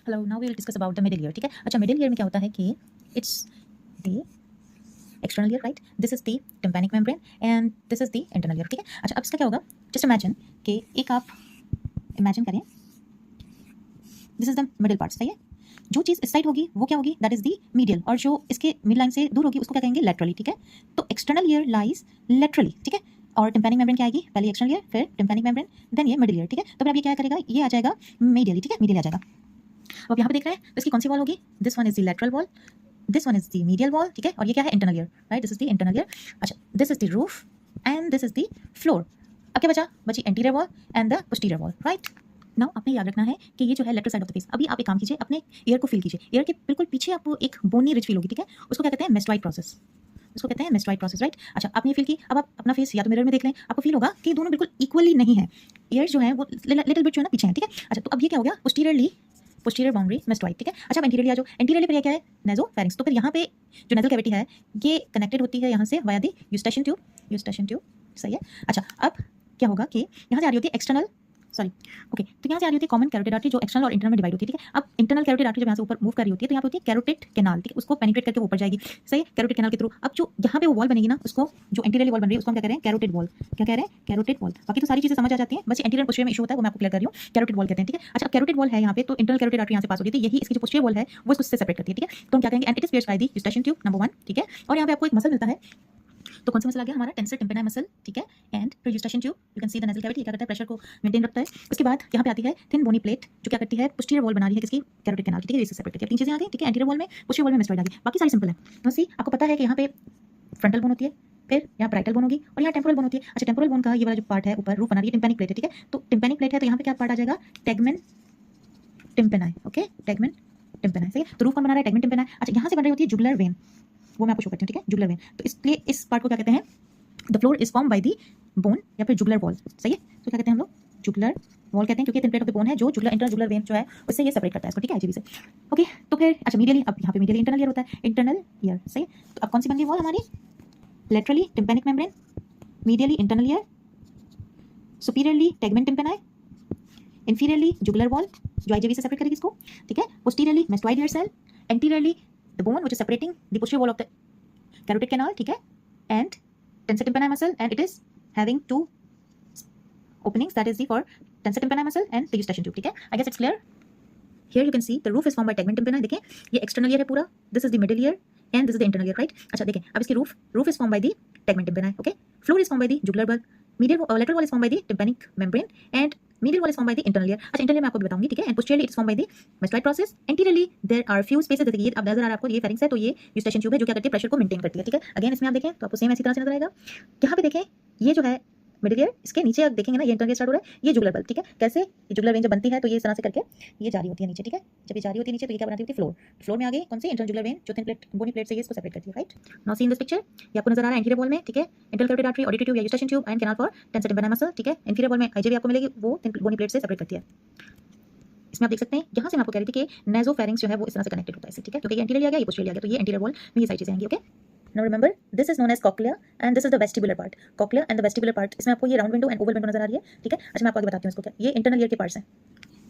Hello, now we will discuss about the middle ear. ठीक है, अच्छा मिडिल ईयर में क्या होता है कि it's the external ear, right? This is the tympanic membrane and this is the internal year. ठीक है, अच्छा अब इसका क्या होगा, जस्ट इमेजिन कि एक आप इमेजिन करें this is the middle part, सही है। जो चीज़ इस साइड होगी वो क्या होगी, दैट इज द मीडियल, और जो इसके मिड लाइन से दूर होगी उसको क्या कहेंगे, लेटरली। ठीक है, तो एक्सटर्नल ईयर लाइज लेटरली। ठीक है, और टिम्पैनिक मेम्ब्रेन क्या आएगी, पहले एक्सटर्नल ईयर फिर टिम्पैनिक मेम्ब्रेन देन ये मिडिल ईयर। ठीक है, तो फिर अब ये क्या करेगा, ये आ जाएगा मीडियली। ठीक है, मीडियल आ जाएगा। अब यहाँ पे देख रहे हैं तो इसकी कौन सी वॉल होगी, this one is the lateral wall, this one is the medial wall. ठीक है, और ये क्या है, internal ear, right? This is the internal ear. अच्छा, this is the roof and this is the floor. अब क्या बची anterior wall and the posterior wall, right? Now आपने याद रखना है कि ये जो है left side of the face. अभी आप एक काम कीजिए, अपने ईयर को फील कीजिए, ईयर के बिल्कुल पीछे आपको एक बोनी रिच फील होगी। ठीक है, उसको क्या कहते हैं, मेस्टोइड प्रोसेस, उसको कहते हैं मेस्टोइड प्रोसेस, राइट? अच्छा, आपने ये फील की, अब आप अपना फेस या तो मिरर में देख लें, आपको फील होगा कि दोनों बिल्कुल इक्वली नहीं है, ईयर्स जो है वो लिटिल बिट जो है ना पीछे है। ठीक है, अच्छा तो अब ये क्या हो गया, पोस्टीरियर बाउंड्री मेस्टोइड। ठीक है, अच्छा अब एंटीरियरली आ जाओ, एंटीरियरली पर क्या है, नेसोफैरिंक्स। तो फिर यहाँ पे जो नेजल कैविटी है ये कनेक्टेड होती है यहाँ से वाया दी यूस्टेशियन ट्यूब, सही है। अच्छा अब क्या होगा कि यहाँ से आ रही होती है एक्सटर्नल, सॉरी ओके, तो यहाँ से आ रही होती है कॉमन कैरोटिड आर्टरी जो एक्सटर्नल और इंटरनल में डिवाइड होती है। ठीक है, अब इंटरनल कैरोटिड आर्टरी जब यहाँ से ऊपर मूव कर रही होती है तो यहाँ पे होती है कैरोटिड कैनाल। ठीक है, उसको पेनिट्रेट करके ऊपर जाएगी, सही है, कैरोटिड कैनाल के थ्रू। अब जो यहाँ पे वो वॉल बनेगी ना, उसको जो एंटीरियर वॉल बन रही है उसको हम क्या कह रहे हैं, कैरोटिड वॉल। क्या कह रहे हैं, कैरोटिड वॉल। बाकी तो सारी चीजें समझ आ जाती हैं, बस एंटीरियर पोस्टीरियर में इशू होता है, वो मैं आपको क्लियर कर रही हूँ। कैरोटिड वॉल कहते हैं। ठीक है, अच्छा कैरोटिड वॉल है यहाँ पे, तो इंटरनल कैरोटिड आर्टरी यहाँ से पास होती है, यही इसकी जो पोस्टीरियर वॉल है वो इसको सेपरेट करती है। ठीक है, तो हम क्या कहेंगे, and it is pierced by the Eustachian tube number 1। ठीक है, और यहाँ पे आपको एक मसल मिलता है, तो कौन सा मसल आ गया हमारा, टेंसर टिम्पेनाई मसल। ठीक है, एंड फिर Eustachian tube, you can see the nasal cavity, क्या करता है, प्रेशर को मेंटेन रखता है। उसके बाद यहाँ पे आती है थिन बोनी प्लेट जो क्या करती है, पोस्टीरियर वॉल बना रही है किसकी, कैरोटिड कैनाल की। ठीक है, इससे सेपरेट करती है। तीन चीजें आ गई। ठीक है, एंटीरियर वॉल में, पोस्टीरियर वॉल में मेस्टोइड आ गई, बाकी सारी सिंपल है। तो सी आपको पता है कि यहाँ पे फ्रंटल बोन होती है, फिर यहाँ ब्राइटल बोन होगी और यहाँ टेम्पोरल बोन होती है। अच्छा, टेम्पोरल बोन का ये वाला जो पार्ट है ऊपर रूफ बना रही है, टिम्पैनिक प्लेट है। ठीक है, तो टिम्पैनिक प्लेट है तो यहाँ पे क्या पार्ट आ जाएगा, टेगमेन टिम्पेनाई। ओके, टेगमेन टिम्पेनाई, सही है। तो रूफ कौन बना रहा है, टेगमेन टिम्पेनाई। अच्छा, यहाँ से बन रही होती है जुगुलर वेन, वो मैं आपको शो करती हूँ। ठीक है, जुगुलर वेन, तो इसलिए इस पार्ट को क्या कहते हैं, the floor is form by the bone या फिर जुगुलर वॉल, सही है। तो क्या कहते हैं हम लोग, जुगुलर वॉल कहते हैं, क्योंकि thin plate of the bone है जो जुगुलर इंटरनल जुगुलर वेन जो है उससे ये सेपरेट करता है इसको। ठीक है, आईजीबी से। ओके, तो फिर अच्छा मीडियली, अब यहाँ पे मीडियली इंटरनल ईयर होता है, इंटरनल ईयर, सही है। तो अब कौन सी बन गई वॉल हमारी, laterally tympanic membrane, medially internal ear, superiorly tegmen tympani, inferiorly jugular wall जो आईजीबी से सेपरेट करेगी इसको। ठीक है, posteriorly mastoid ear cell, anteriorly the bone which is separating the posterior wall of the carotid canal. ठीक है, and tensor tympani muscle, and it is having two openings, that is the for tensor tympani muscle and the eustachian tube. ठीक है, I guess it's clear. Here you can see the roof is formed by tegmen tympani. देखिए ये external ear है पूरा, this is the middle ear and this is the internal ear, right? अच्छा देखिए अब इसकी roof is formed by the tegmen tympani. Okay, floor is formed by the jugular bulb, lateral wall is formed by the tympanic membrane and medial wall is formed by the internal ear. अच्छा internal मैं आपको भी बताऊंगी। ठीक है, and posteriorly it is formed by the mastoid process. Anteriorly there are few spaces, देखिए अब नजर आ रहा है आपको, ये pharynx है तो ये eustachian tube है जो क्या करती है, प्रेशर को मेंटेन करती है। ठीक है, अगेन इसमें आप देखें तो आपको सेम इसी तरह से नजर आएगा। यहाँ पे देखें ये जो है मिडिल ईयर, इसके नीचे आप देखेंगे ना ये इंटरनल स्टार्ट हो रहा है, ये जुगुलर बल्ब। ठीक है, कैसे, ये जुगुलर वेन जब बनती है तो ये इस तरह से करके ये जारी होती है नीचे। ठीक है, जब ये जारी होती है नीचे तो ये क्या बनाती होती है, फ्लोर में आ गई कौन सी, इंटरनल जुगुलर वेन जो थिन प्लेट बोनी प्लेट से ये इसको सेपरेट करती है, right? Now see in this picture, ये आपको नजर आ रहा है एंटीरियर वॉल में। ठीक है, internal carotid artery, auditory tube या eustachian tube and canal for tensor tympani muscle. ठीक है, इंफीरियर वॉल में आईजीबी आपको मिलेगी, वो थिन बोनी प्लेट से सेपरेट करती है। इसमें आप देख सकते हैं, यहाँ से मैं आपको कह रही थी कि नेसोफैरिंक्स जो है वो इस तरह से कनेक्टेड होता है, ठीक है, क्योंकि ये एंटीरियर आ गया, ये पोस्टीरियर आ गया, तो ये एंटीरियर वॉल में ये सारी चीजें आएंगी। Okay, now remember this is known as cochlea and this is the vestibular part. Cochlea and the vestibular part, इसमें आपको ये round window and Oval window नजर आ रही है। ठीक है, अच्छा मैं आपको आगे बताती हूँ इसको क्या, ये इंटरनल ईयर के पार्ट्स हैं।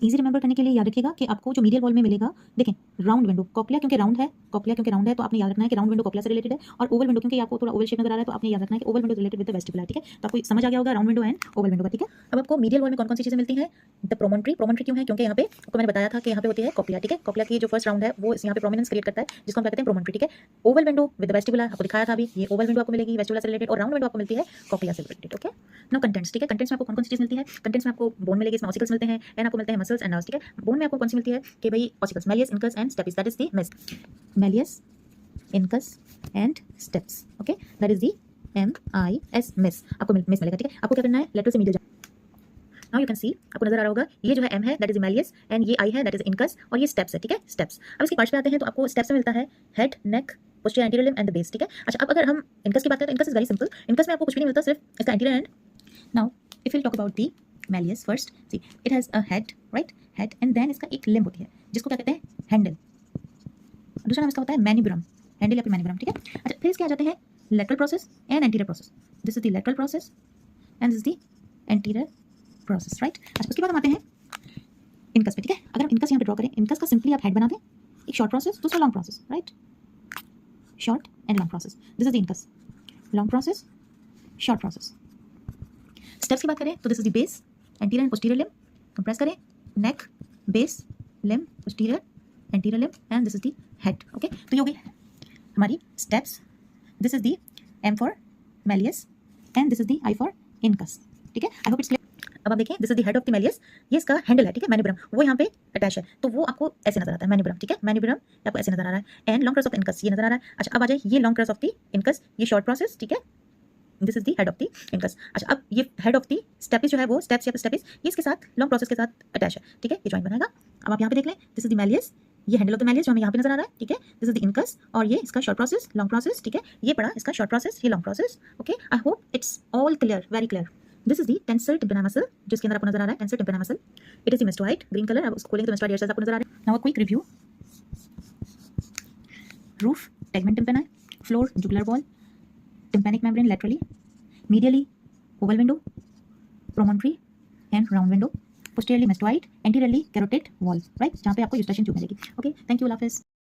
इजी रिमेंबर करने के लिए याद रखिएगा कि आपको जो मीडियल वॉल में मिलेगा, देखें राउंड विंडो, कॉक्लिया क्योंकि राउंड है तो आपने याद रखना है कि राउंड विंडो कॉक्लिया से रिलेटेड है, और ओवल विंडो क्योंकि आपको थोड़ा ओवल शेप नजर आ रहा है तो आपने याद रखना है कि Oval window related with the vestibular. ठीक है, तो आपको समझ आ गया होगा round window and Oval window का। ठीक है, अब आपको मीडियल वॉल में कौन कौन सी चीजें मिलती हैं, द प्रोमोन्ट्री क्यों है, क्योंकि यहाँ पे आपको मैंने बताया था कि यहाँ पे होती है कॉक्लिया। ठीक है, कॉक्लिया की जो फर्स्ट राउंड है वो यहाँ पे प्रोमिनेंस क्रिएट करता है जिसको हम कहते हैं प्रोमोन्ट्री। ठीक है, ओवल विंडो विद वेस्टिबुलर आपको दिखाया था अभी, ये ओवल विंडो आपको मिलेगी वेस्टिबुलर से रिलेटेड, और राउंड विंडो आपको मिलती है कॉक्लिया से रिलेटेड। Okay, now contents. ठीक है, कंटेंट्स में आपको कौन कौन सी चीज मिलती है, कंटेंट्स में आपको बोन मिलेगी, इसमें ऑसिकल्स मिलते हैं एंड आपको मिलते हैं मसल्स एंड नर्व्स। ठीक है, बोन में आपको कौन सी मिलती है कि भाई ossicles, malleus, incus and stapes, that is the mess, malleus, incus and stapes. Okay, that is the MIS mess, आपको मेस मिलेगा। ठीक है, आपको क्या करना है, लेटरल से medial now you can see, आपको नजर आ रहा होगा ये जो है M है दैट इज मेलियस एंड ये I है दैट इज इनकस और ये स्टेप्स है। ठीक है, स्टेप्स। अब इसके पार्ट्स पे आते हैं तो आपको स्टेप्स में मिलता है head, neck, posterior anterior limb and the base. ठीक है, अच्छा अब अगर हम इनकस की बात करें तो incus is very simple, incus में आपको कुछ भी नहीं मिलता, सिर्फ इसका anterior end. Now if will talk about the malleus first, see it has a head, right, head and then इसका एक लिम्ब होती है जिसको क्या कहते हैं, हैंडल, दूसरा नाम इसका होता है मैनिब्रम, हैंडल या फिर मैनिब्रम। ठीक है, अच्छा फिर इसके आ जाते हैं lateral process and anterior process, this is the lateral process and this is the anterior process, right. अच्छा उसके बाद हम आते हैं इनकस पे, ठीक है। अगर हम इनकस यहाँ पे ड्रॉ करें, इनकस का सिंपली आप हेड बना दें, एक शॉर्ट प्रोसेस, दूसरा long process, right, short and long process, this is the incus, long process, short process. Steps की बात करें तो this is the base, anterior and posterior limb, compress करें, neck, base, limb, posterior, anterior limb and this is the head, okay. तो ये हो गई हमारी steps. This is the M for malleus and this is the I for incus, ठीक है। आई hope it's clear. अब आप देखें, this is the head of the malleus, ये इसका हैंडल है, ठीक है, मैन्युब्रम, वो यहाँ पे अटैच है, तो वो आपको ऐसे नजर आता है, मैन्युब्रम, ठीक है, मैन्युब्रम आपको ऐसे नजर आ रहा है and long cross of incus ये नजर आ रहा है। अच्छा, अब आ जाए ये long cross of the incus, ये शॉर्ट प्रोसेस, ठीक है, this is the head of the incus. अच्छा, अब ये हेड ऑफ द स्टेपिस जो है वो स्टेप्स या स्टेपिस ये इसके साथ लॉन्ग प्रोसेस के साथ अटैच है, ठीक है, ये जॉइंट बनाएगा। अब आप यहाँ पे देख लें, दिस इज द मैलियस, ये हैंडल ऑफ द मैलियस जो हमें यहाँ पे नजर आ रहा है, ठीक है, दिस इज द इनकस और ये इसका शॉर्ट प्रोसेस, लॉन्ग प्रोसेस, ठीक है, ये पड़ा इसका शॉर्ट प्रोसेस, ये long process, okay. I hope it's all clear, very clear. This is the tensor tympani muscle, जिसके अंदर आपको नजर आ रहा है tensor tympani muscle, it is the mastoid, green colour, अब उसको खोलेंगे तो मेस्टोइड एयर्स आपको नजर आ रहा है। Now a quick review, roof tegmen tympani, floor jugular wall, tympanic membrane laterally, medially oval window, promontory and round window, posteriorly mastoid, anteriorly carotid wall, right, जहाँ पे आपको eustachian tube मिलेगी, okay, thank you, Allah Hafiz।